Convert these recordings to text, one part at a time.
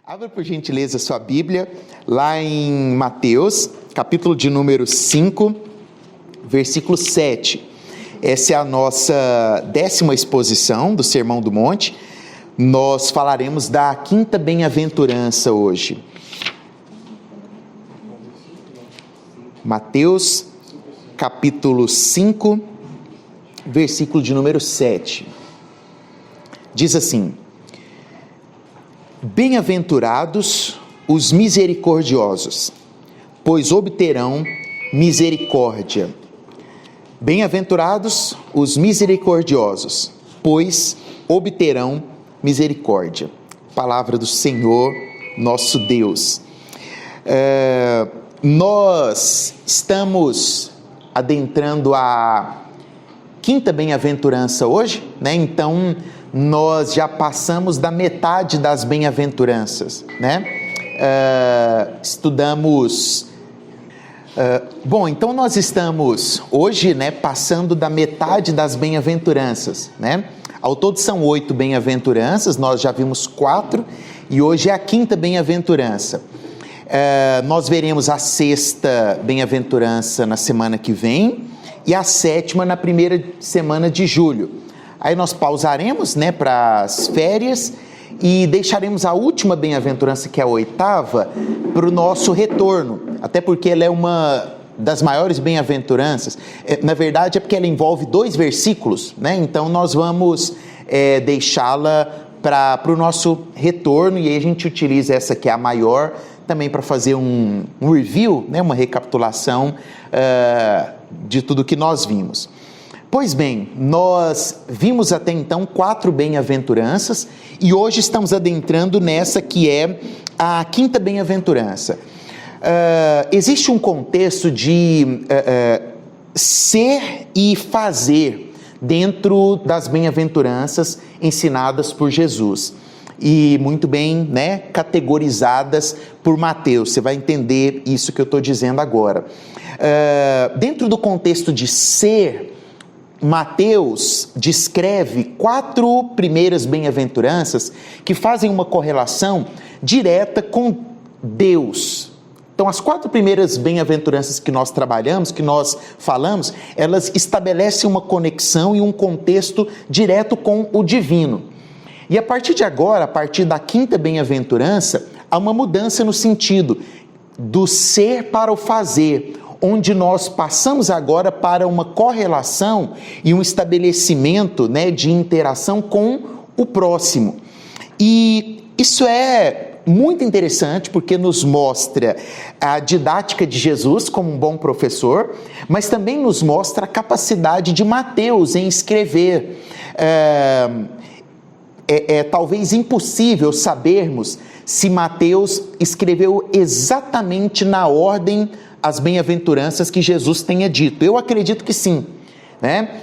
Abra por gentileza sua Bíblia, lá em Mateus, capítulo de número 5, versículo 7. Essa é a nossa 10ª exposição do Sermão do Monte. Nós falaremos da quinta bem-aventurança hoje. Mateus, capítulo 5, versículo de número 7. Diz assim: Bem-aventurados os misericordiosos, pois obterão misericórdia. Bem-aventurados os misericordiosos, pois obterão misericórdia. Palavra do Senhor, nosso Deus. Nós estamos adentrando a quinta bem-aventurança hoje, né? Então, nós já passamos da metade das bem-aventuranças, né? Então nós estamos hoje, né, passando da metade das bem-aventuranças, né? Ao todo são 8 bem-aventuranças, nós já vimos 4 e hoje é a quinta bem-aventurança. Nós veremos a 6ª bem-aventurança na semana que vem e a 7ª na primeira semana de julho. Aí nós pausaremos, né, para as férias e deixaremos a última bem-aventurança, que é a 8ª, para o nosso retorno, até porque ela é uma das maiores bem-aventuranças. Na verdade é porque ela envolve 2 versículos, né? Então nós vamos deixá-la para o nosso retorno, e aí a gente utiliza essa que é a maior também para fazer um review, né, uma recapitulação de tudo que nós vimos. Pois bem, nós vimos até então 4 bem-aventuranças e hoje estamos adentrando nessa que é a quinta bem-aventurança. Existe um contexto de ser e fazer dentro das bem-aventuranças ensinadas por Jesus e muito bem, né, categorizadas por Mateus. Você vai entender isso que eu estou dizendo agora. Dentro do contexto de ser, Mateus descreve 4 primeiras bem-aventuranças que fazem uma correlação direta com Deus. Então, as 4 primeiras bem-aventuranças que nós trabalhamos, que nós falamos, elas estabelecem uma conexão e um contexto direto com o divino. E a partir de agora, a partir da quinta bem-aventurança, há uma mudança no sentido do ser para o fazer, onde nós passamos agora para uma correlação e um estabelecimento, né, de interação com o próximo. E isso é muito interessante porque nos mostra a didática de Jesus como um bom professor, mas também nos mostra a capacidade de Mateus em escrever. É talvez impossível sabermos se Mateus escreveu exatamente na ordem as bem-aventuranças que Jesus tenha dito. Eu acredito que sim, né?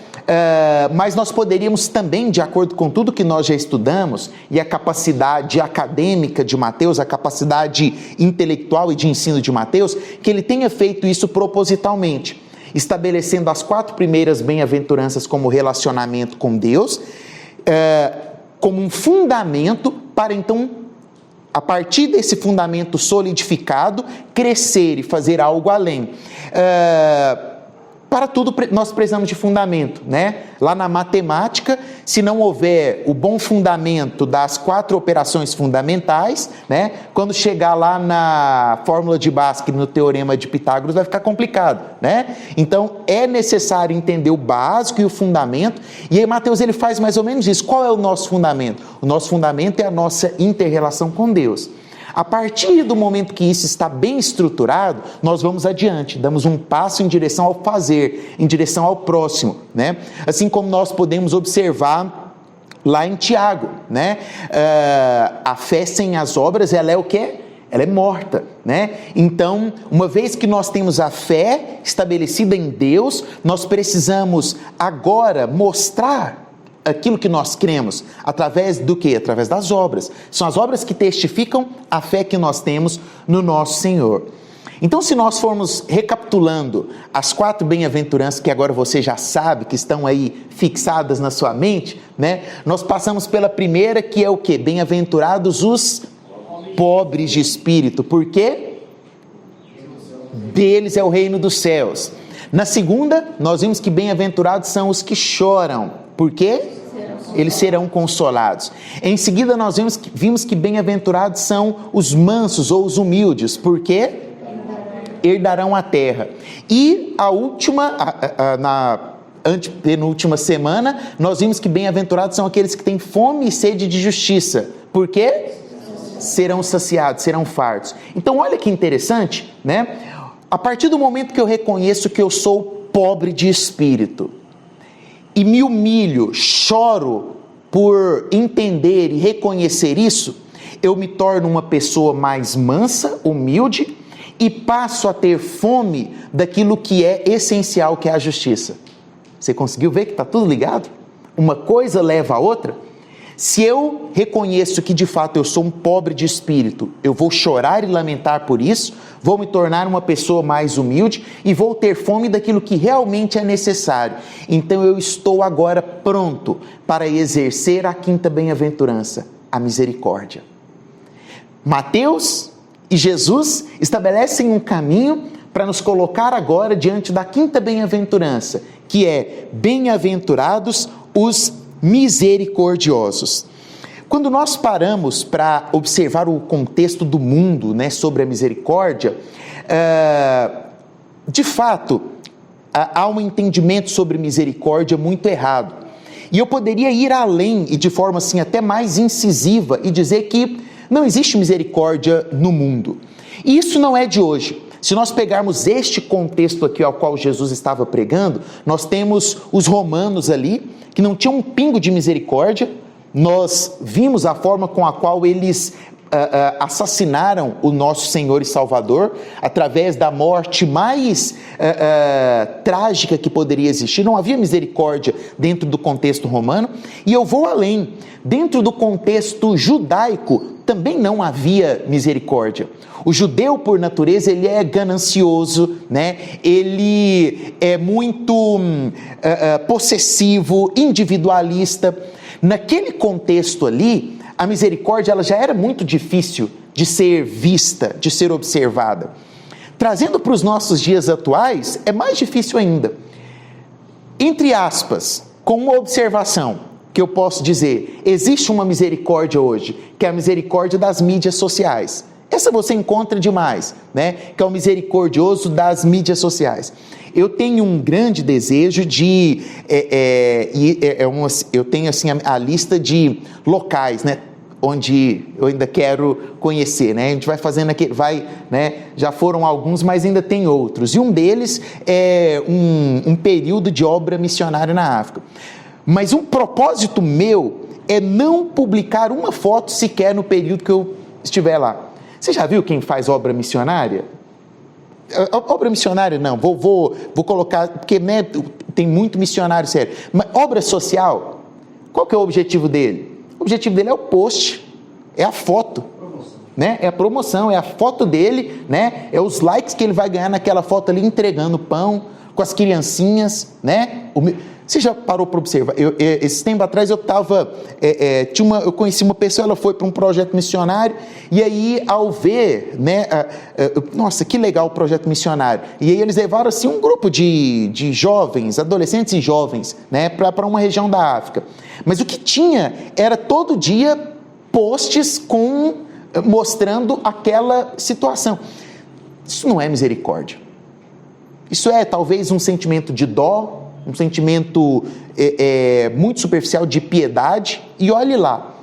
Mas nós poderíamos também, de acordo com tudo que nós já estudamos, e a capacidade acadêmica de Mateus, a capacidade intelectual e de ensino de Mateus, que ele tenha feito isso propositalmente, estabelecendo as 4 primeiras bem-aventuranças como relacionamento com Deus, como um fundamento para então, a partir desse fundamento solidificado, crescer e fazer algo além. Para tudo nós precisamos de fundamento, né? Lá na matemática, se não houver o bom fundamento das 4 operações fundamentais, né? Quando chegar lá na fórmula de Bhaskara, no teorema de Pitágoras, vai ficar complicado, né? Então é necessário entender o básico e o fundamento, e aí Mateus ele faz mais ou menos isso. Qual é o nosso fundamento? O nosso fundamento é a nossa inter-relação com Deus. A partir do momento que isso está bem estruturado, nós vamos adiante, damos um passo em direção ao fazer, em direção ao próximo, né? Assim como nós podemos observar lá em Tiago, né? A fé sem as obras, ela é o quê? Ela é morta, né? Então, uma vez que nós temos a fé estabelecida em Deus, nós precisamos agora mostrar aquilo que nós cremos, através do quê? Através das obras. São as obras que testificam a fé que nós temos no nosso Senhor. Então, se nós formos recapitulando as 4 bem-aventuranças que agora você já sabe, que estão aí fixadas na sua mente, né? Nós passamos pela primeira, que é o quê? Bem-aventurados os pobres de espírito. Por quê? Deles é o reino dos céus. Na segunda, nós vimos que bem-aventurados são os que choram. Por quê? Eles serão consolados. Em seguida, nós vimos que bem-aventurados são os mansos ou os humildes. Por quê? Herdarão a terra. E a última, na antepenúltima semana, nós vimos que bem-aventurados são aqueles que têm fome e sede de justiça. Por quê? Serão saciados, serão fartos. Então, olha que interessante, né? A partir do momento que eu reconheço que eu sou pobre de espírito e me humilho, choro por entender e reconhecer isso, eu me torno uma pessoa mais mansa, humilde e passo a ter fome daquilo que é essencial, que é a justiça. Você conseguiu ver que está tudo ligado? Uma coisa leva a outra. Se eu reconheço que de fato eu sou um pobre de espírito, eu vou chorar e lamentar por isso, vou me tornar uma pessoa mais humilde e vou ter fome daquilo que realmente é necessário. Então eu estou agora pronto para exercer a quinta bem-aventurança, a misericórdia. Mateus e Jesus estabelecem um caminho para nos colocar agora diante da quinta bem-aventurança, que é: bem-aventurados os misericordiosos. Quando nós paramos para observar o contexto do mundo, né, sobre a misericórdia, de fato, há um entendimento sobre misericórdia muito errado. E eu poderia ir além e de forma assim até mais incisiva e dizer que não existe misericórdia no mundo. E isso não é de hoje. Se nós pegarmos este contexto aqui ao qual Jesus estava pregando, nós temos os romanos ali, que não tinham um pingo de misericórdia. Nós vimos a forma com a qual eles assassinaram o nosso Senhor e Salvador, através da morte mais trágica que poderia existir. Não havia misericórdia dentro do contexto romano. E eu vou além. Dentro do contexto judaico, também não havia misericórdia. O judeu, por natureza, ele é ganancioso, né? Ele é muito possessivo, individualista. Naquele contexto ali, a misericórdia ela já era muito difícil de ser vista, de ser observada. Trazendo para os nossos dias atuais, é mais difícil ainda. Entre aspas, com uma observação que eu posso dizer, existe uma misericórdia hoje, que é a misericórdia das mídias sociais. Essa você encontra demais, né? Que é o misericordioso das mídias sociais. Eu tenho um grande desejo de... eu tenho assim a lista de locais, né? Onde eu ainda quero conhecer, né? A gente vai fazendo aqui, né? Já foram alguns, mas ainda tem outros. E um deles é um período de obra missionária na África. Mas um propósito meu é não publicar uma foto sequer no período que eu estiver lá. Você já viu quem faz obra missionária? Obra missionária não, vou colocar, porque né, tem muito missionário sério. Mas obra social, qual que é o objetivo dele? O objetivo dele é o post, é a foto, né? É a promoção, é a foto dele, né? É os likes que ele vai ganhar naquela foto ali, entregando pão com as criancinhas, né? Você já parou para observar? Esse tempo atrás eu eu conheci uma pessoa, ela foi para um projeto missionário, e aí ao ver, né, nossa, que legal o projeto missionário, e aí eles levaram assim um grupo de jovens, adolescentes e jovens, né, para uma região da África, mas o que tinha era todo dia posts mostrando aquela situação. Isso não é misericórdia, isso é talvez um sentimento de dó, um sentimento muito superficial de piedade, e olhe lá.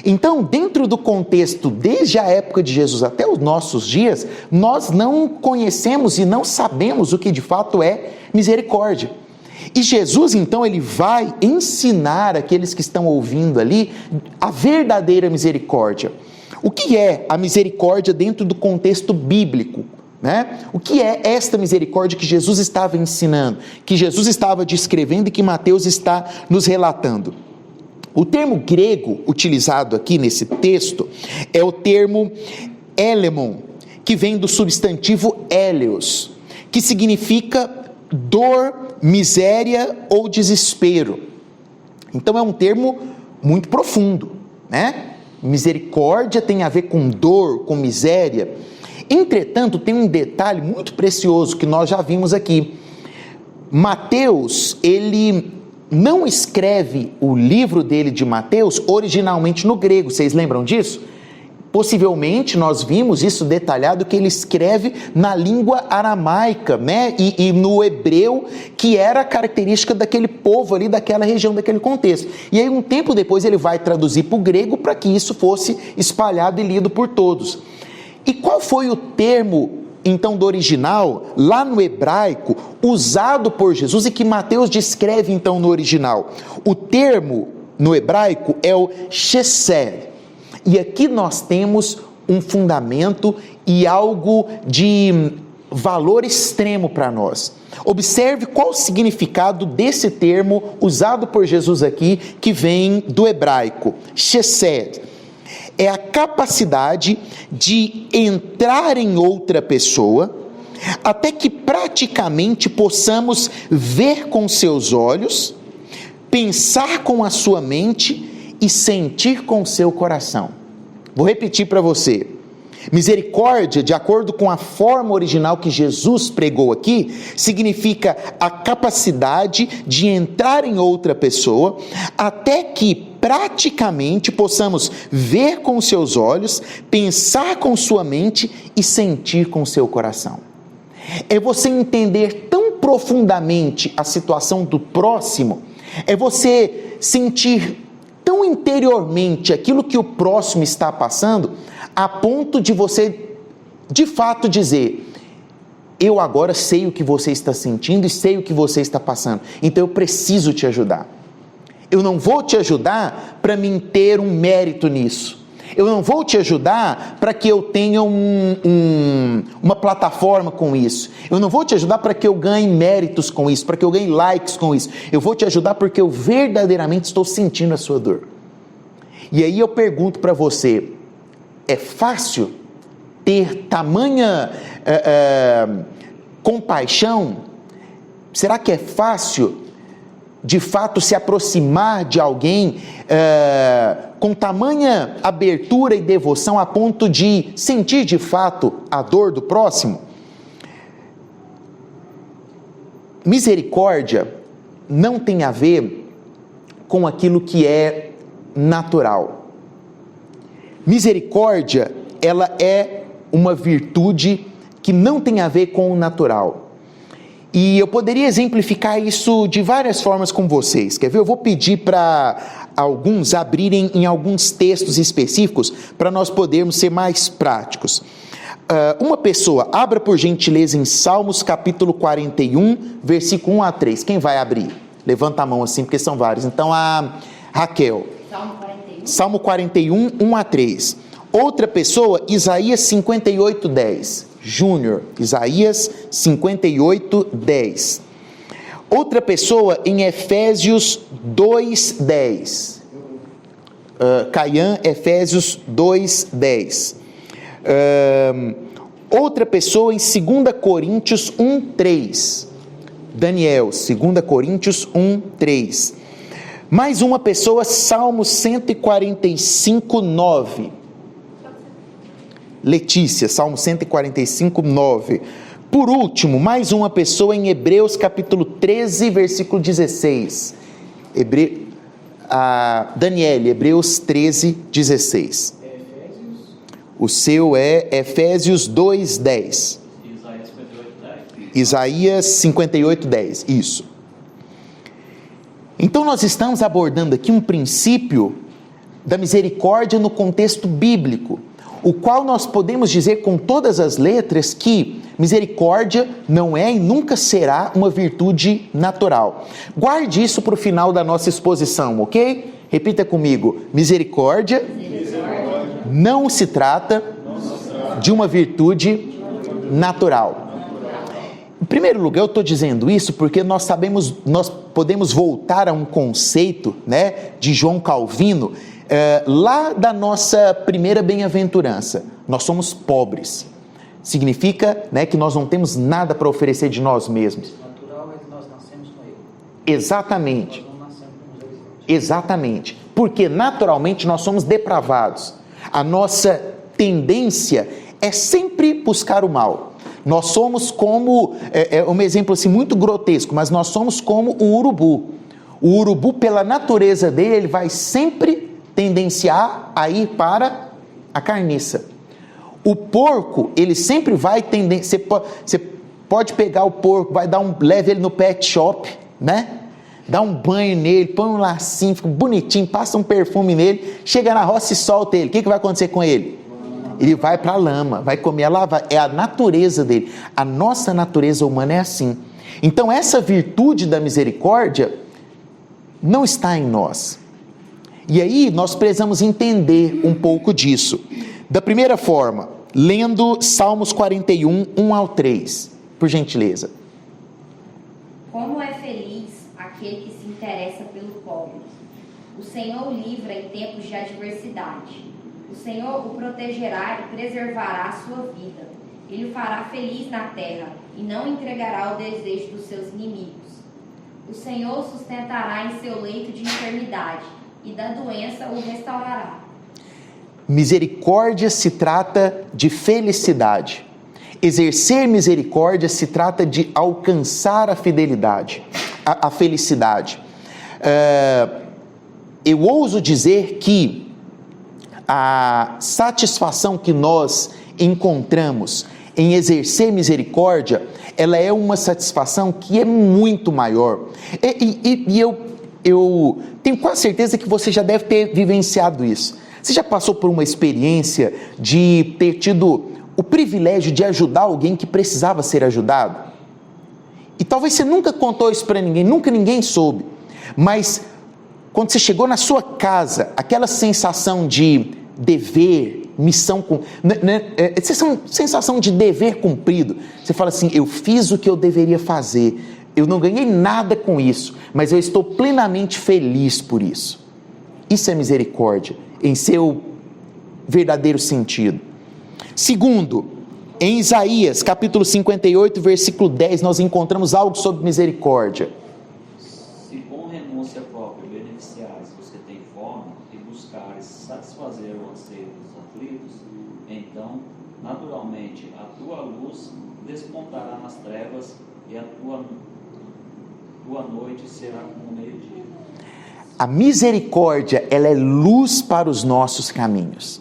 Então, dentro do contexto, desde a época de Jesus até os nossos dias, nós não conhecemos e não sabemos o que de fato é misericórdia. E Jesus, então, ele vai ensinar aqueles que estão ouvindo ali a verdadeira misericórdia. O que é a misericórdia dentro do contexto bíblico? Né? O que é esta misericórdia que Jesus estava ensinando, que Jesus estava descrevendo e que Mateus está nos relatando? O termo grego utilizado aqui nesse texto é o termo elemon, que vem do substantivo eleos, que significa dor, miséria ou desespero. Então é um termo muito profundo, né? Misericórdia tem a ver com dor, com miséria. Entretanto, tem um detalhe muito precioso que nós já vimos aqui. Mateus, ele não escreve o livro dele de Mateus originalmente no grego, vocês lembram disso? Possivelmente nós vimos isso detalhado, que ele escreve na língua aramaica, né? E no hebreu, que era a característica daquele povo ali, daquela região, daquele contexto. E aí um tempo depois ele vai traduzir para o grego para que isso fosse espalhado e lido por todos. E qual foi o termo, então, do original, lá no hebraico, usado por Jesus e que Mateus descreve, então, no original? O termo, no hebraico, é o chesed. E aqui nós temos um fundamento e algo de valor extremo para nós. Observe qual o significado desse termo usado por Jesus aqui, que vem do hebraico, chesed. É a capacidade de entrar em outra pessoa, até que praticamente possamos ver com seus olhos, pensar com a sua mente e sentir com o seu coração. Vou repetir para você. Misericórdia, de acordo com a forma original que Jesus pregou aqui, significa a capacidade de entrar em outra pessoa, até que praticamente possamos ver com seus olhos, pensar com sua mente e sentir com seu coração. É você entender tão profundamente a situação do próximo, é você sentir tão interiormente aquilo que o próximo está passando, a ponto de você, de fato, dizer: eu agora sei o que você está sentindo e sei o que você está passando, então eu preciso te ajudar. Eu não vou te ajudar para mim ter um mérito nisso. Eu não vou te ajudar para que eu tenha uma plataforma com isso. Eu não vou te ajudar para que eu ganhe méritos com isso, para que eu ganhe likes com isso. Eu vou te ajudar porque eu verdadeiramente estou sentindo a sua dor. E aí eu pergunto para você, é fácil ter tamanha compaixão? Será que é fácil, de fato, se aproximar de alguém com tamanha abertura e devoção a ponto de sentir de fato a dor do próximo? Misericórdia não tem a ver com aquilo que é natural. Misericórdia, ela é uma virtude que não tem a ver com o natural. E eu poderia exemplificar isso de várias formas com vocês. Quer ver? Eu vou pedir para alguns abrirem em alguns textos específicos para nós podermos ser mais práticos. Uma pessoa, abra por gentileza em Salmos capítulo 41, versículo 1 a 3. Quem vai abrir? Levanta a mão assim, porque são vários. Então, a Raquel. Salmo 41, 1 a 3. Outra pessoa, Isaías 58, 10. Júnior, Isaías 58, 10. Outra pessoa em Efésios 2, 10. Caian, Efésios 2, 10. Outra pessoa em 2 Coríntios 1, 3. Daniel, 2 Coríntios 1, 3. Mais uma pessoa, Salmo 145, 9. Letícia, Salmo 145, 9. Por último, mais uma pessoa em Hebreus capítulo 13, versículo 16. Daniele, Hebreus 13, 16. O seu é Efésios 2, 10. Isaías 58, 10. Isso. Então nós estamos abordando aqui um princípio da misericórdia no contexto bíblico, o qual nós podemos dizer com todas as letras que misericórdia não é e nunca será uma virtude natural. Guarde isso para o final da nossa exposição, ok? Repita comigo: misericórdia, não se trata de uma virtude natural. Em primeiro lugar, eu estou dizendo isso porque nós podemos voltar a um conceito, né, de João Calvino, lá da nossa primeira bem-aventurança. Nós somos pobres. Significa, né, que nós não temos nada para oferecer de nós mesmos. Natural é que nós nascemos com ele. Exatamente. Nós não nascemos com os horizontes. Exatamente. Porque naturalmente nós somos depravados. A nossa tendência é sempre buscar o mal. Nós somos como, um exemplo assim muito grotesco, mas nós somos como o urubu. O urubu, pela natureza dele, ele vai sempre tendenciar a ir para a carniça. O porco, ele sempre vai tendenciar, você pode pegar o porco, leva ele no pet shop, né? Dá um banho nele, põe um lacinho, fica bonitinho, passa um perfume nele, chega na roça e solta ele. O que vai acontecer com ele? Ele vai para a lama, vai comer a lava. É a natureza dele. A nossa natureza humana é assim. Então essa virtude da misericórdia não está em nós. E aí nós precisamos entender um pouco disso. Da primeira forma, lendo Salmos 41, 1 ao 3, por gentileza. Como é feliz aquele que se interessa pelo pobre. O Senhor o livra em tempos de adversidade. O Senhor o protegerá e preservará a sua vida. Ele o fará feliz na terra e não entregará ao desejo dos seus inimigos. O Senhor o sustentará em seu leito de enfermidade e da doença o restaurará. Misericórdia se trata de felicidade. Exercer misericórdia se trata de alcançar a fidelidade, a felicidade. Eu ouso dizer que a satisfação que nós encontramos em exercer misericórdia, ela é uma satisfação que é muito maior. E eu tenho quase certeza que você já deve ter vivenciado isso. Você já passou por uma experiência de ter tido o privilégio de ajudar alguém que precisava ser ajudado? E talvez você nunca contou isso para ninguém, nunca ninguém soube. Mas quando você chegou na sua casa, aquela sensação de dever, missão, sensação de dever cumprido. Você fala assim, eu fiz o que eu deveria fazer, eu não ganhei nada com isso, mas eu estou plenamente feliz por isso. Isso é misericórdia, em seu verdadeiro sentido. Segundo, em Isaías, capítulo 58, versículo 10, nós encontramos algo sobre misericórdia. Se com renúncia própria beneficiares os que têm fome e buscares satisfazer o anseio dos aflitos, então, naturalmente, a tua luz despontará nas trevas e a tua noite será como o meio-dia. A misericórdia, ela é luz para os nossos caminhos.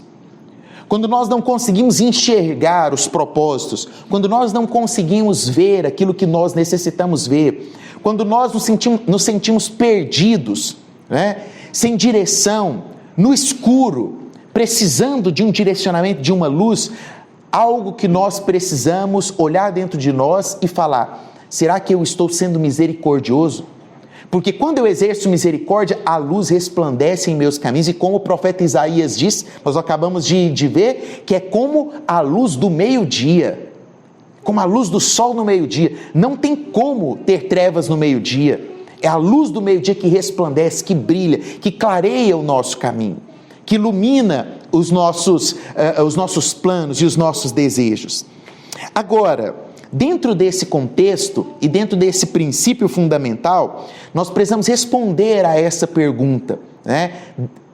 Quando nós não conseguimos enxergar os propósitos, quando nós não conseguimos ver aquilo que nós necessitamos ver, quando nós nos sentimos perdidos, né? Sem direção, no escuro, precisando de um direcionamento, de uma luz, algo que nós precisamos olhar dentro de nós e falar, será que eu estou sendo misericordioso? Porque quando eu exerço misericórdia, a luz resplandece em meus caminhos, e como o profeta Isaías diz, nós acabamos de ver, que é como a luz do meio-dia, como a luz do sol no meio-dia. Não tem como ter trevas no meio-dia, é a luz do meio-dia que resplandece, que brilha, que clareia o nosso caminho, que ilumina os nossos planos e os nossos desejos. Agora, dentro desse contexto e dentro desse princípio fundamental, nós precisamos responder a essa pergunta, né?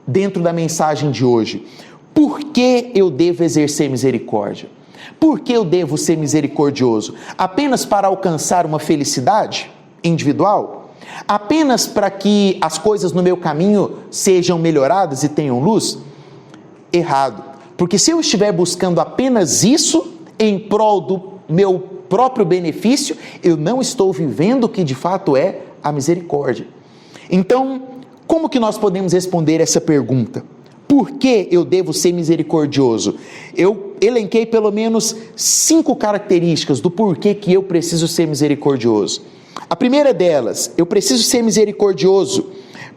Dentro da mensagem de hoje. Por que eu devo exercer misericórdia? Por que eu devo ser misericordioso? Apenas para alcançar uma felicidade individual? Apenas para que as coisas no meu caminho sejam melhoradas e tenham luz? Errado. Porque se eu estiver buscando apenas isso em prol do meu próprio benefício, eu não estou vivendo o que de fato é a misericórdia. Então, como que nós podemos responder essa pergunta? Por que eu devo ser misericordioso? Eu elenquei pelo menos 5 características do porquê que eu preciso ser misericordioso. A primeira delas, eu preciso ser misericordioso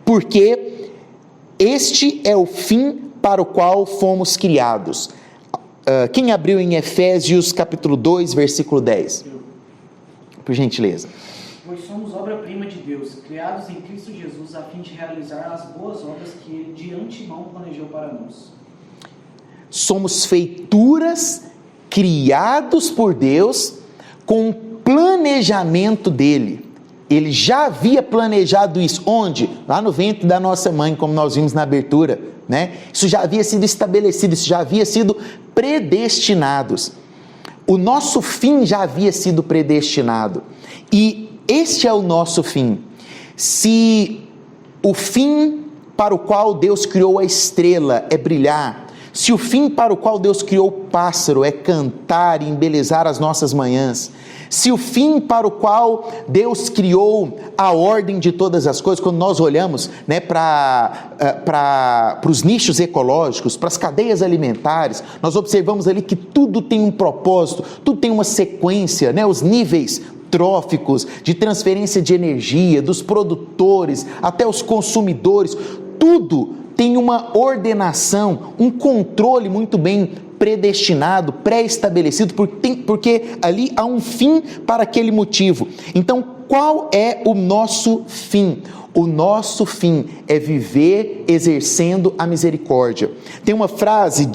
porque este é o fim para o qual fomos criados. Quem abriu em Efésios capítulo 2, versículo 10? Por gentileza. Pois somos obra-prima de Deus, criados em Cristo Jesus, a fim de realizar as boas obras que Ele de antemão planejou para nós. Somos feituras, criados por Deus, com o planejamento dele. Ele já havia planejado isso. Onde? Lá no ventre da nossa mãe, como nós vimos na abertura, né? Isso já havia sido estabelecido, isso já havia sido predestinado. O nosso fim já havia sido predestinado. E este é o nosso fim. Se o fim para o qual Deus criou a estrela é brilhar, se o fim para o qual Deus criou o pássaro é cantar e embelezar as nossas manhãs, se o fim para o qual Deus criou a ordem de todas as coisas, quando nós olhamos, né, para os nichos ecológicos, para as cadeias alimentares, nós observamos ali que tudo tem um propósito, tudo tem uma sequência, né, os níveis tróficos de transferência de energia, dos produtores até os consumidores, tudo tem uma ordenação, um controle muito bem predestinado, pré-estabelecido, porque ali há um fim para aquele motivo. Então, qual é o nosso fim? O nosso fim é viver exercendo a misericórdia. Tem uma frase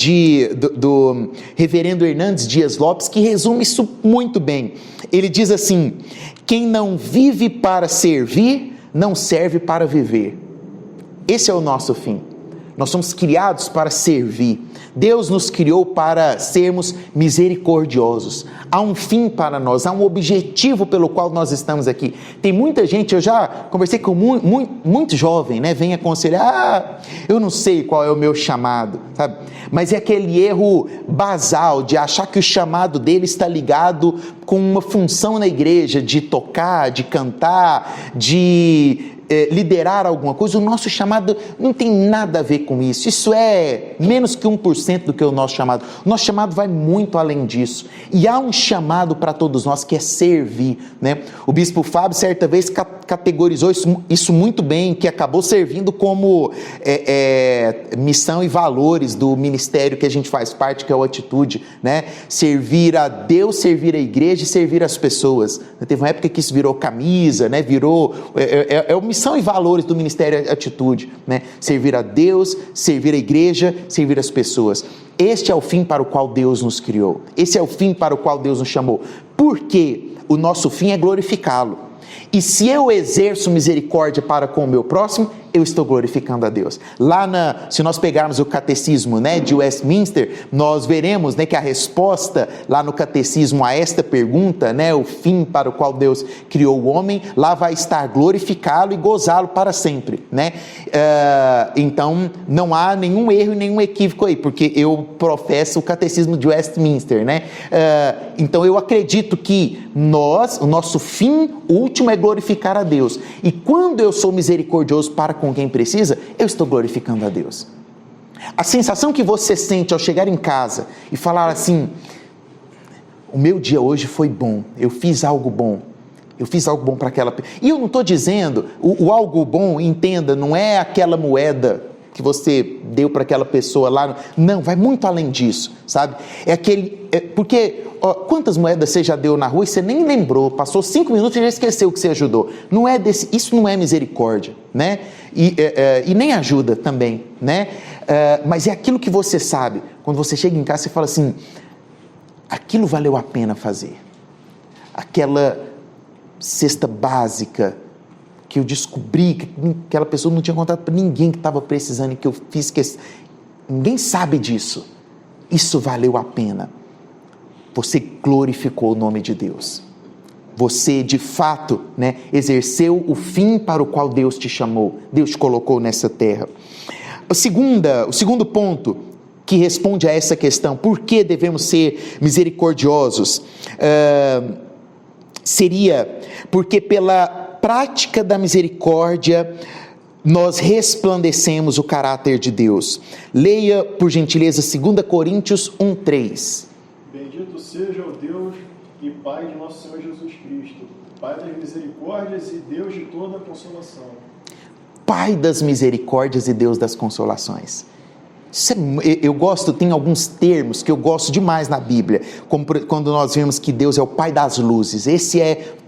do reverendo Hernandes Dias Lopes que resume isso muito bem. Ele diz assim: quem não vive para servir, não serve para viver. Esse é o nosso fim. Nós somos criados para servir. Deus nos criou para sermos misericordiosos. Há um fim para nós, há um objetivo pelo qual nós estamos aqui. Tem muita gente, eu já conversei com muito jovem, né? Vem aconselhar, eu não sei qual é o meu chamado, sabe? Mas é aquele erro basal de achar que o chamado dele está ligado com uma função na igreja, de tocar, de cantar, de liderar alguma coisa. O nosso chamado não tem nada a ver com isso. Isso é menos que 1% do que o nosso chamado. O nosso chamado vai muito além disso. E há um chamado para todos nós que é servir, né? O bispo Fábio certa vez categorizou isso muito bem, que acabou servindo como missão e valores do ministério que a gente faz parte, que é o Atitude, né? Servir a Deus, servir a igreja e servir as pessoas. Teve uma época que isso virou camisa, né? Virou o missão e valores do Ministério Atitude, né? Servir a Deus, servir a igreja, servir as pessoas. Este é o fim para o qual Deus nos criou. Esse é o fim para o qual Deus nos chamou. Porque o nosso fim é glorificá-lo. E se eu exerço misericórdia para com o meu próximo, eu estou glorificando a Deus. Se nós pegarmos o catecismo, né, de Westminster, nós veremos, né, que a resposta lá no catecismo a esta pergunta, né, o fim para o qual Deus criou o homem, lá vai estar glorificá-lo e gozá-lo para sempre, né? Então não há nenhum erro e nenhum equívoco aí, porque eu professo o catecismo de Westminster, né? Então eu acredito que o nosso fim último é glorificar a Deus. E quando eu sou misericordioso para com quem precisa, eu estou glorificando a Deus. A sensação que você sente ao chegar em casa e falar assim: o meu dia hoje foi bom, eu fiz algo bom para aquela pessoa. E eu não estou dizendo, o algo bom, entenda, não é aquela moeda que você deu para aquela pessoa lá, não, vai muito além disso, sabe? Porque quantas moedas você já deu na rua e você nem lembrou, passou 5 minutos e já esqueceu que você ajudou. Isso não é misericórdia, né? E nem ajuda também, né? Mas é aquilo que você sabe. Quando você chega em casa, você fala assim: aquilo valeu a pena fazer. Aquela cesta básica que eu descobri que aquela pessoa não tinha contado para ninguém que estava precisando e que eu fiz ninguém sabe disso. Isso valeu a pena. Você glorificou o nome de Deus. Você, de fato, né, exerceu o fim para o qual Deus te chamou. Deus te colocou nessa terra. O segundo ponto que responde a essa questão, por que devemos ser misericordiosos, seria porque pela prática da misericórdia nós resplandecemos o caráter de Deus. Leia, por gentileza, 2 Coríntios 1:3. Bendito seja o Deus e Pai de nosso Senhor Jesus Cristo, Pai das misericórdias e Deus de toda consolação. Pai das misericórdias e Deus das consolações. Eu gosto, tem alguns termos que eu gosto demais na Bíblia, como quando nós vemos que Deus é o Pai das luzes. Esse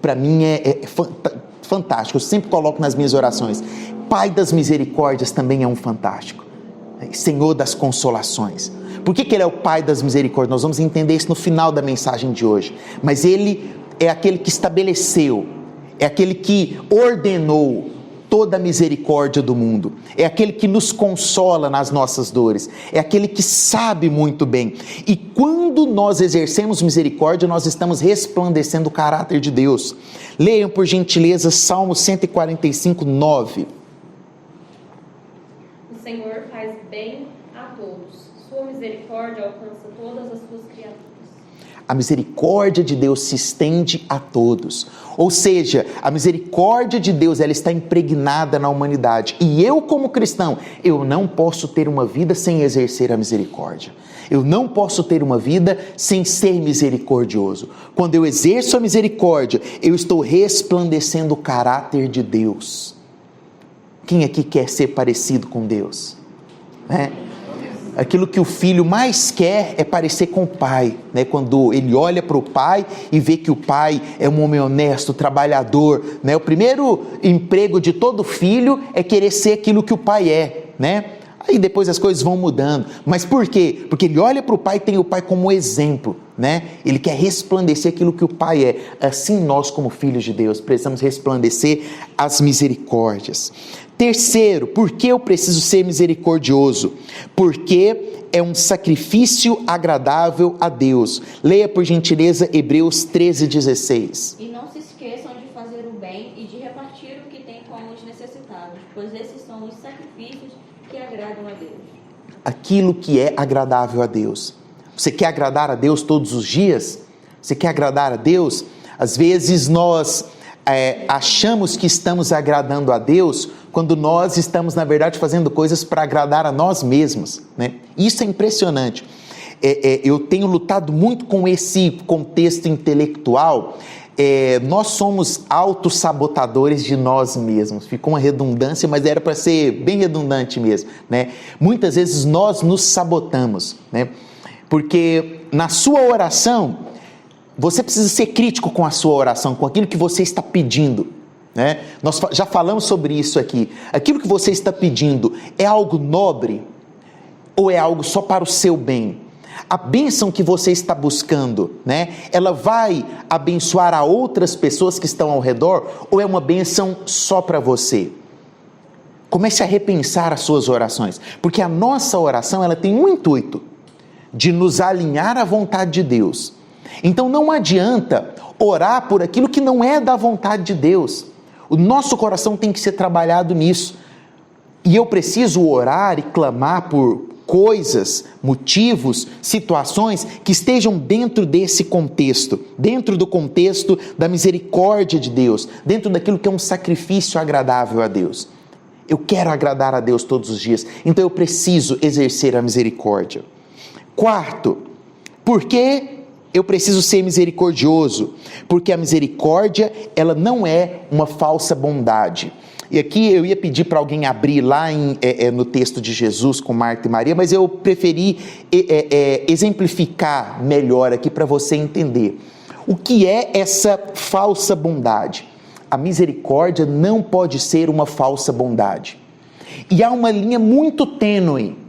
para mim é fantástico, eu sempre coloco nas minhas orações. Pai das misericórdias também é um fantástico. Senhor das consolações. Por que Ele é o Pai das misericórdias? Nós vamos entender isso no final da mensagem de hoje. Mas Ele é aquele que estabeleceu, é aquele que ordenou toda a misericórdia do mundo, é aquele que nos consola nas nossas dores, é aquele que sabe muito bem. E quando nós exercemos misericórdia, nós estamos resplandecendo o caráter de Deus. Leiam, por gentileza, Salmo 145, 9. O Senhor faz bem a todos, sua misericórdia alcança todas as suas criaturas. A misericórdia de Deus se estende a todos. Ou seja, a misericórdia de Deus, ela está impregnada na humanidade. E eu, como cristão, eu não posso ter uma vida sem exercer a misericórdia. Eu não posso ter uma vida sem ser misericordioso. Quando eu exerço a misericórdia, eu estou resplandecendo o caráter de Deus. Quem aqui quer ser parecido com Deus? Aquilo que o filho mais quer é parecer com o pai, né? Quando ele olha para o pai e vê que o pai é um homem honesto, trabalhador, né? O primeiro emprego de todo filho é querer ser aquilo que o pai é, né? Aí depois as coisas vão mudando. Mas por quê? Porque ele olha para o pai e tem o pai como exemplo, né? Ele quer resplandecer aquilo que o pai é. Assim nós, como filhos de Deus, precisamos resplandecer as misericórdias. Terceiro, por que eu preciso ser misericordioso? Porque é um sacrifício agradável a Deus. Leia, por gentileza, Hebreus 13:16. E não se esqueçam de fazer o bem e de repartir o que tem com os necessitados, pois esses são os sacrifícios que agradam a Deus. Aquilo que é agradável a Deus. Você quer agradar a Deus todos os dias? Você quer agradar a Deus? Às vezes nós achamos que estamos agradando a Deus quando nós estamos, na verdade, fazendo coisas para agradar a nós mesmos, né? Isso é impressionante. Eu tenho lutado muito com esse contexto intelectual. Nós somos autossabotadores de nós mesmos. Ficou uma redundância, mas era para ser bem redundante mesmo, né? Muitas vezes nós nos sabotamos, né? Porque na sua oração, você precisa ser crítico com a sua oração, com aquilo que você está pedindo, né? Nós já falamos sobre isso aqui. Aquilo que você está pedindo é algo nobre ou é algo só para o seu bem? A bênção que você está buscando, né? Ela vai abençoar a outras pessoas que estão ao redor ou é uma bênção só para você? Comece a repensar as suas orações, porque a nossa oração, ela tem um intuito de nos alinhar à vontade de Deus. Então não adianta orar por aquilo que não é da vontade de Deus. O nosso coração tem que ser trabalhado nisso. E eu preciso orar e clamar por coisas, motivos, situações que estejam dentro desse contexto, dentro do contexto da misericórdia de Deus, dentro daquilo que é um sacrifício agradável a Deus. Eu quero agradar a Deus todos os dias, então eu preciso exercer a misericórdia. Quarto, por que eu preciso ser misericordioso? Porque a misericórdia, ela não é uma falsa bondade. E aqui eu ia pedir para alguém abrir lá no texto de Jesus com Marta e Maria, mas eu preferi exemplificar melhor aqui para você entender. O que é essa falsa bondade? A misericórdia não pode ser uma falsa bondade. E há uma linha muito tênue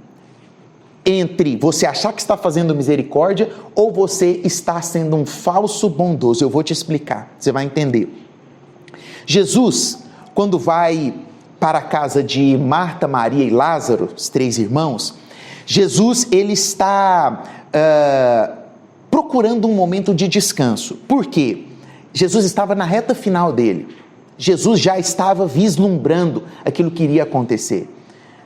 entre você achar que está fazendo misericórdia ou você está sendo um falso bondoso. Eu vou te explicar, você vai entender. Jesus, quando vai para a casa de Marta, Maria e Lázaro, os três irmãos, Jesus ele está procurando um momento de descanso. Por quê? Jesus estava na reta final dele. Jesus já estava vislumbrando aquilo que iria acontecer.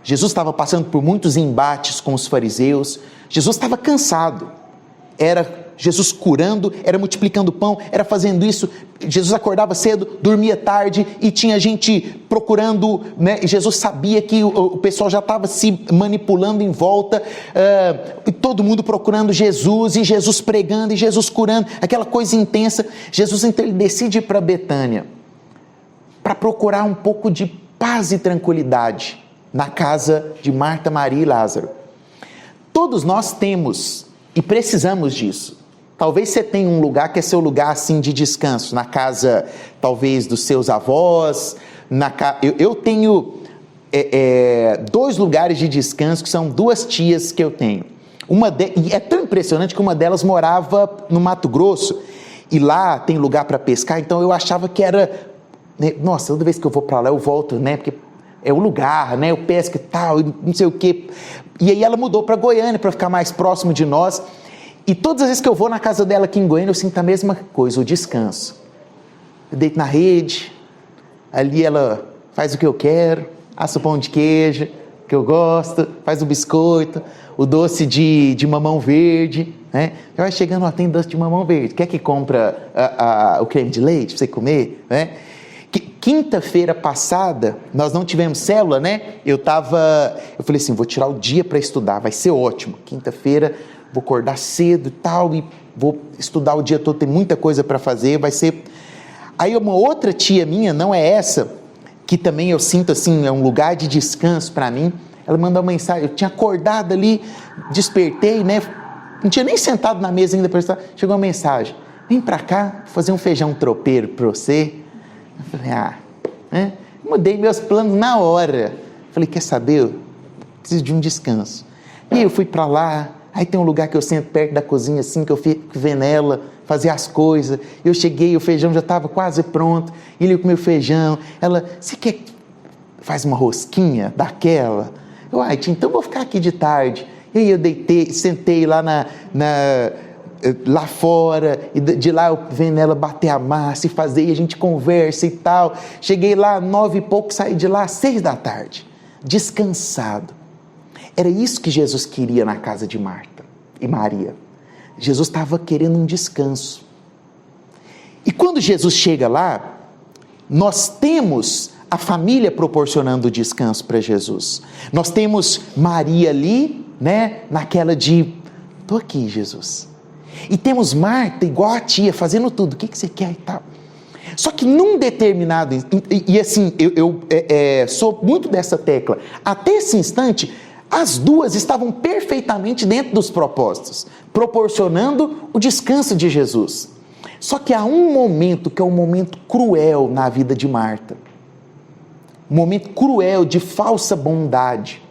Jesus estava passando por muitos embates com os fariseus. Jesus estava cansado. Era Jesus curando, era multiplicando pão, era fazendo isso. Jesus acordava cedo, dormia tarde e tinha gente procurando, né? Jesus sabia que o pessoal já estava se manipulando em volta, e todo mundo procurando Jesus, e Jesus pregando, e Jesus curando, aquela coisa intensa. Jesus então ele decide ir para Betânia para procurar um pouco de paz e tranquilidade na casa de Marta, Maria e Lázaro. Todos nós temos e precisamos disso. Talvez você tenha um lugar que é seu lugar assim de descanso, na casa talvez dos seus avós, eu tenho dois lugares de descanso que são duas tias que eu tenho. E é tão impressionante que uma delas morava no Mato Grosso e lá tem lugar para pescar, então eu achava que era né? Nossa, toda vez que eu vou para lá eu volto, né? Porque é o lugar, né? Eu pesco e tal, não sei o quê. E aí ela mudou para Goiânia para ficar mais próximo de nós. E todas as vezes que eu vou na casa dela aqui em Goiânia, eu sinto a mesma coisa, o descanso. Eu deito na rede, ali ela faz o que eu quero, assa o pão de queijo, que eu gosto, faz o biscoito, o doce de mamão verde, né? Já vai chegando, ó, tem doce de mamão verde, quer que compra o creme de leite para você comer, né? Quinta-feira passada, nós não tivemos célula, né? Eu falei assim, vou tirar o dia para estudar, vai ser ótimo. Quinta-feira, vou acordar cedo e tal, e vou estudar o dia todo, tem muita coisa para fazer, vai ser... Aí uma outra tia minha, não é essa, que também eu sinto assim, é um lugar de descanso para mim, ela mandou uma mensagem, eu tinha acordado ali, despertei, né? Não tinha nem sentado na mesa ainda, chegou uma mensagem, vem para cá, fazer um feijão tropeiro para você. Eu falei, mudei meus planos na hora. Falei, quer saber? Eu preciso de um descanso. E eu fui para lá, aí tem um lugar que eu sento perto da cozinha, assim, que eu fico vendo ela fazer as coisas. Eu cheguei, o feijão já estava quase pronto, ele comeu o feijão. Ela, você quer faz uma rosquinha daquela? Eu, tia, então vou ficar aqui de tarde. E aí eu sentei lá lá fora, e de lá eu vendo ela bater a massa e fazer, e a gente conversa e tal. Cheguei lá 9 e pouco, saí de lá às 6 da tarde, descansado. Era isso que Jesus queria na casa de Marta e Maria. Jesus estava querendo um descanso. E quando Jesus chega lá, nós temos a família proporcionando o descanso para Jesus. Nós temos Maria ali, né, naquela de, estou aqui, Jesus. E temos Marta, igual a tia, fazendo tudo, o que você quer e tal. Só que num determinado, e assim, eu sou muito dessa tecla, até esse instante, as duas estavam perfeitamente dentro dos propósitos, proporcionando o descanso de Jesus. Só que há um momento que é um momento cruel na vida de Marta, um momento cruel de falsa bondade,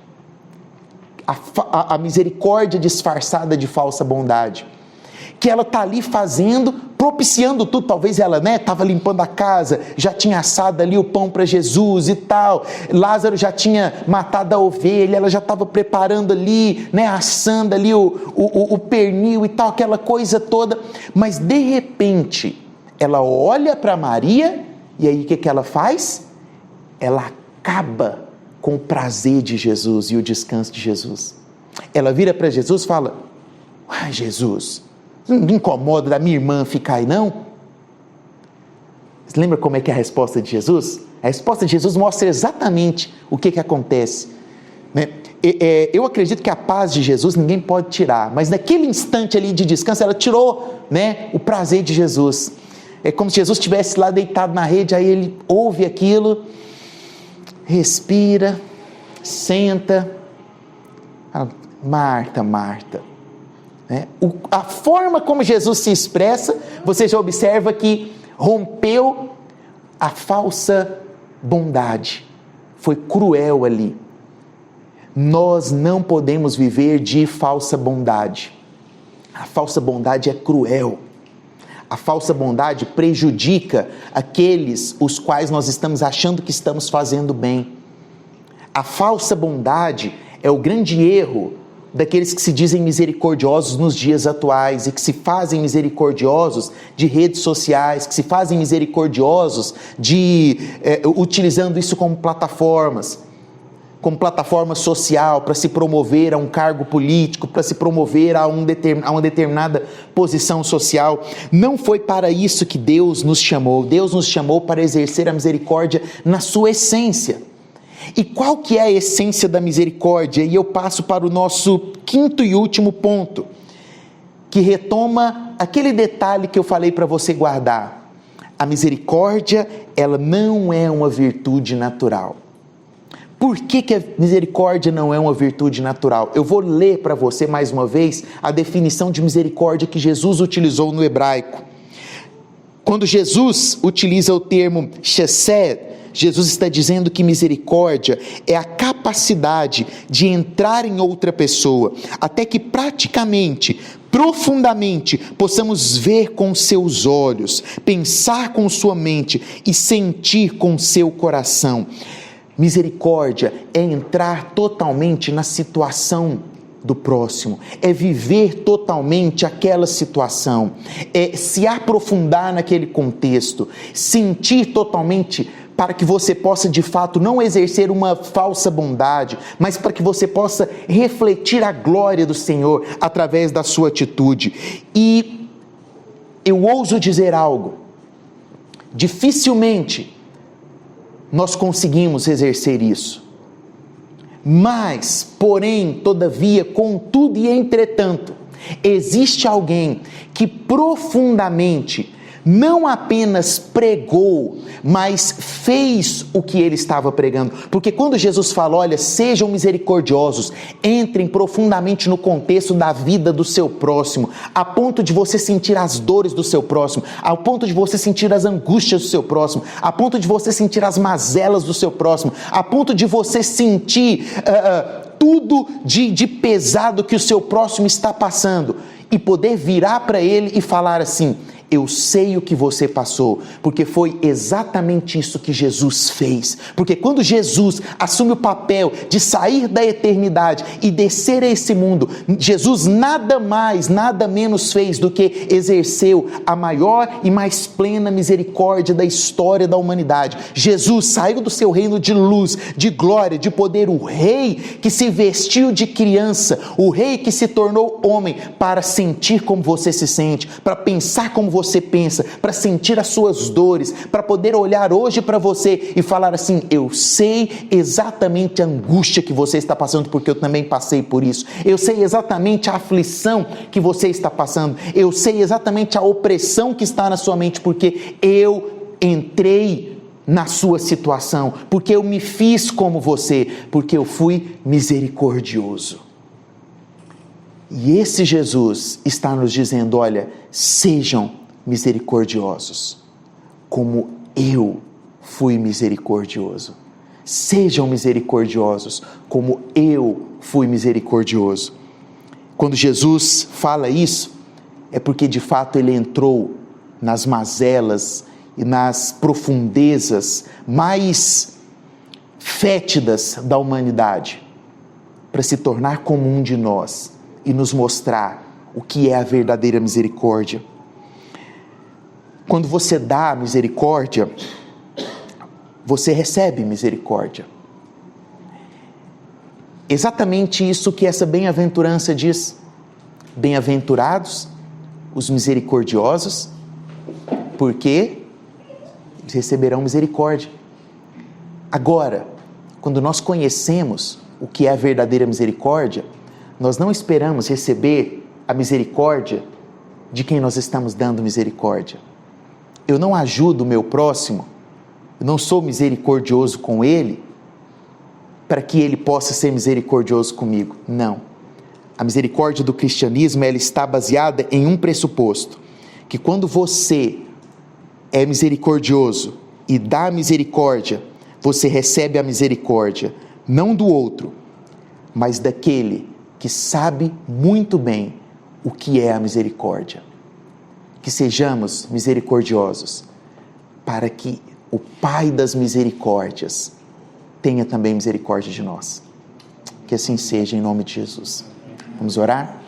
a misericórdia disfarçada de falsa bondade, que ela está ali fazendo, propiciando tudo. Talvez ela estava limpando a casa, já tinha assado ali o pão para Jesus e tal, Lázaro já tinha matado a ovelha, ela já estava preparando ali, assando ali o pernil e tal, aquela coisa toda, mas de repente ela olha para Maria e aí o que ela faz? Ela acaba com o prazer de Jesus e o descanso de Jesus. Ela vira para Jesus e fala, Jesus, não me incomoda da minha irmã ficar aí não? Você lembra como é que é a resposta de Jesus? A resposta de Jesus mostra exatamente o que acontece, né? Eu acredito que a paz de Jesus ninguém pode tirar, mas naquele instante ali de descanso ela tirou, o prazer de Jesus. É como se Jesus estivesse lá deitado na rede, aí ele ouve aquilo, respira, senta, fala, Marta, Marta. A forma como Jesus se expressa, você já observa que rompeu a falsa bondade, foi cruel ali. Nós não podemos viver de falsa bondade. A falsa bondade é cruel. A falsa bondade prejudica aqueles os quais nós estamos achando que estamos fazendo bem. A falsa bondade é o grande erro daqueles que se dizem misericordiosos nos dias atuais e que se fazem misericordiosos de redes sociais, que se fazem misericordiosos utilizando isso como plataforma social para se promover a um cargo político, para se promover a uma determinada posição social. Não foi para isso que Deus nos chamou. Deus nos chamou para exercer a misericórdia na sua essência. E qual que é a essência da misericórdia? E eu passo para o nosso quinto e último ponto, que retoma aquele detalhe que eu falei para você guardar. A misericórdia, ela não é uma virtude natural. Por que a misericórdia não é uma virtude natural? Eu vou ler para você mais uma vez a definição de misericórdia que Jesus utilizou no hebraico. Quando Jesus utiliza o termo chesed, Jesus está dizendo que misericórdia é a capacidade de entrar em outra pessoa, até que praticamente, profundamente, possamos ver com seus olhos, pensar com sua mente e sentir com seu coração. Misericórdia é entrar totalmente na situação do próximo, é viver totalmente aquela situação, é se aprofundar naquele contexto, sentir totalmente, para que você possa de fato não exercer uma falsa bondade, mas para que você possa refletir a glória do Senhor através da sua atitude. E eu ouso dizer algo: dificilmente nós conseguimos exercer isso, mas, porém, todavia, contudo e entretanto, existe alguém que profundamente não apenas pregou, mas fez o que ele estava pregando. Porque quando Jesus fala, olha, sejam misericordiosos, entrem profundamente no contexto da vida do seu próximo, a ponto de você sentir as dores do seu próximo, ao ponto de você sentir as angústias do seu próximo, a ponto de você sentir as mazelas do seu próximo, a ponto de você sentir tudo de pesado que o seu próximo está passando, e poder virar para ele e falar assim: eu sei o que você passou, porque foi exatamente isso que Jesus fez. Porque quando Jesus assume o papel de sair da eternidade e descer a esse mundo, Jesus nada mais, nada menos fez do que exerceu a maior e mais plena misericórdia da história da humanidade. Jesus saiu do seu reino de luz, de glória, de poder, o rei que se vestiu de criança, o rei que se tornou homem, para sentir como você se sente, para pensar como você pensa, para sentir as suas dores, para poder olhar hoje para você e falar assim: eu sei exatamente a angústia que você está passando, porque eu também passei por isso. Eu sei exatamente a aflição que você está passando. Eu sei exatamente a opressão que está na sua mente, porque eu entrei na sua situação, porque eu me fiz como você, porque eu fui misericordioso. E esse Jesus está nos dizendo: olha, sejam misericordiosos, como eu fui misericordioso. Sejam misericordiosos, como eu fui misericordioso. Quando Jesus fala isso, é porque de fato ele entrou nas mazelas e nas profundezas mais fétidas da humanidade, para se tornar como um de nós e nos mostrar o que é a verdadeira misericórdia. Quando você dá misericórdia, você recebe misericórdia. Exatamente isso que essa bem-aventurança diz: bem-aventurados os misericordiosos, porque eles receberão misericórdia. Agora, quando nós conhecemos o que é a verdadeira misericórdia, nós não esperamos receber a misericórdia de quem nós estamos dando misericórdia. Eu não ajudo o meu próximo, eu não sou misericordioso com ele, para que ele possa ser misericordioso comigo. Não. A misericórdia do cristianismo, ela está baseada em um pressuposto: que quando você é misericordioso e dá misericórdia, você recebe a misericórdia, não do outro, mas daquele que sabe muito bem o que é a misericórdia. Que sejamos misericordiosos, para que o Pai das misericórdias tenha também misericórdia de nós. Que assim seja, em nome de Jesus. Vamos orar?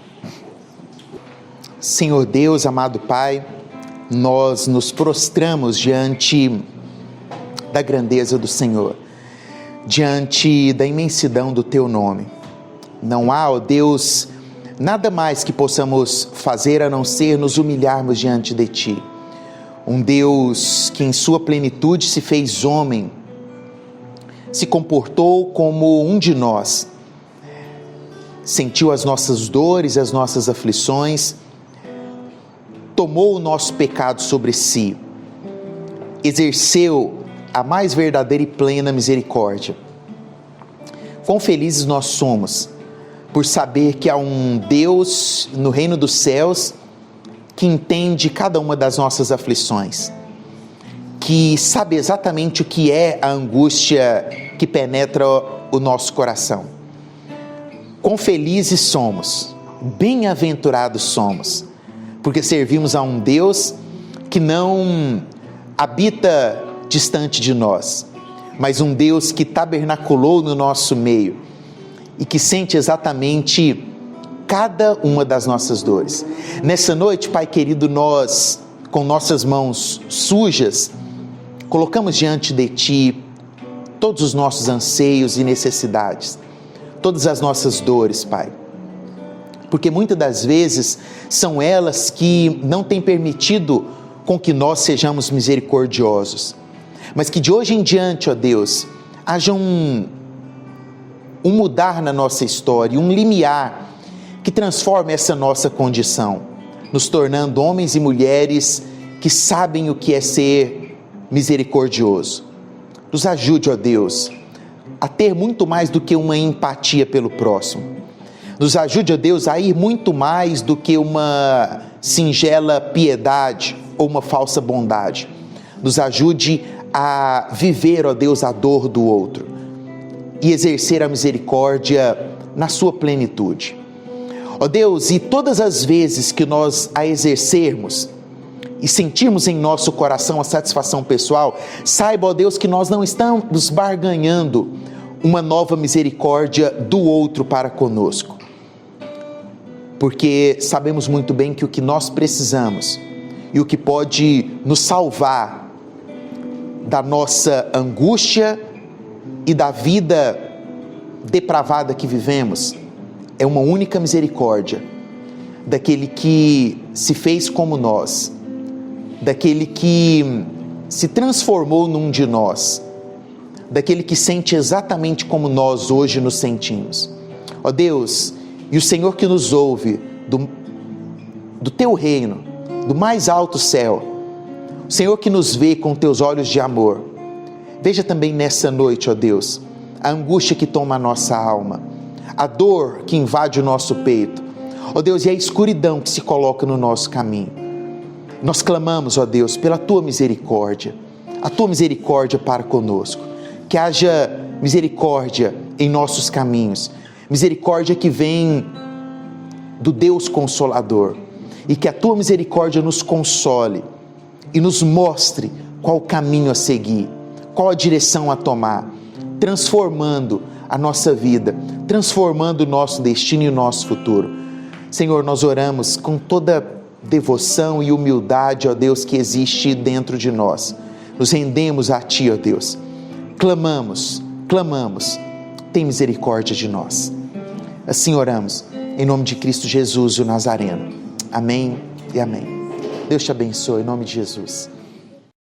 Senhor Deus, amado Pai, nós nos prostramos diante da grandeza do Senhor, diante da imensidão do Teu nome. Não há, ó Deus, nada mais que possamos fazer a não ser nos humilharmos diante de Ti. Um Deus que em sua plenitude se fez homem, se comportou como um de nós, sentiu as nossas dores, as nossas aflições, tomou o nosso pecado sobre si, exerceu a mais verdadeira e plena misericórdia. Quão felizes nós somos por saber que há um Deus no reino dos céus que entende cada uma das nossas aflições, que sabe exatamente o que é a angústia que penetra o nosso coração. Quão felizes somos, bem-aventurados somos, porque servimos a um Deus que não habita distante de nós, mas um Deus que tabernaculou no nosso meio e que sente exatamente cada uma das nossas dores. Nessa noite, Pai querido, nós, com nossas mãos sujas, colocamos diante de Ti todos os nossos anseios e necessidades, todas as nossas dores, Pai. Porque muitas das vezes são elas que não têm permitido com que nós sejamos misericordiosos. Mas que de hoje em diante, ó Deus, haja um mudar na nossa história, um limiar que transforme essa nossa condição, nos tornando homens e mulheres que sabem o que é ser misericordioso. Nos ajude, ó Deus, a ter muito mais do que uma empatia pelo próximo. Nos ajude, ó Deus, a ir muito mais do que uma singela piedade ou uma falsa bondade. Nos ajude a viver, ó Deus, a dor do outro e exercer a misericórdia na sua plenitude. Ó Deus, e todas as vezes que nós a exercermos e sentirmos em nosso coração a satisfação pessoal, saiba, ó Deus, que nós não estamos barganhando uma nova misericórdia do outro para conosco. Porque sabemos muito bem que o que nós precisamos e o que pode nos salvar da nossa angústia e da vida depravada que vivemos é uma única misericórdia daquele que se fez como nós, daquele que se transformou num de nós, daquele que sente exatamente como nós hoje nos sentimos. Ó Deus, e o Senhor que nos ouve do Teu reino, do mais alto céu, o Senhor que nos vê com Teus olhos de amor, veja também nessa noite, ó Deus, a angústia que toma a nossa alma, a dor que invade o nosso peito, ó Deus, e a escuridão que se coloca no nosso caminho. Nós clamamos, ó Deus, pela Tua misericórdia, a Tua misericórdia para conosco, que haja misericórdia em nossos caminhos, misericórdia que vem do Deus Consolador, e que a Tua misericórdia nos console e nos mostre qual o caminho a seguir, qual a direção a tomar, transformando a nossa vida, transformando o nosso destino e o nosso futuro. Senhor, nós oramos com toda devoção e humildade, ó Deus, que existe dentro de nós. Nos rendemos a Ti, ó Deus. Clamamos, tem misericórdia de nós. Assim oramos, em nome de Cristo Jesus, o Nazareno. Amém e amém. Deus te abençoe, em nome de Jesus.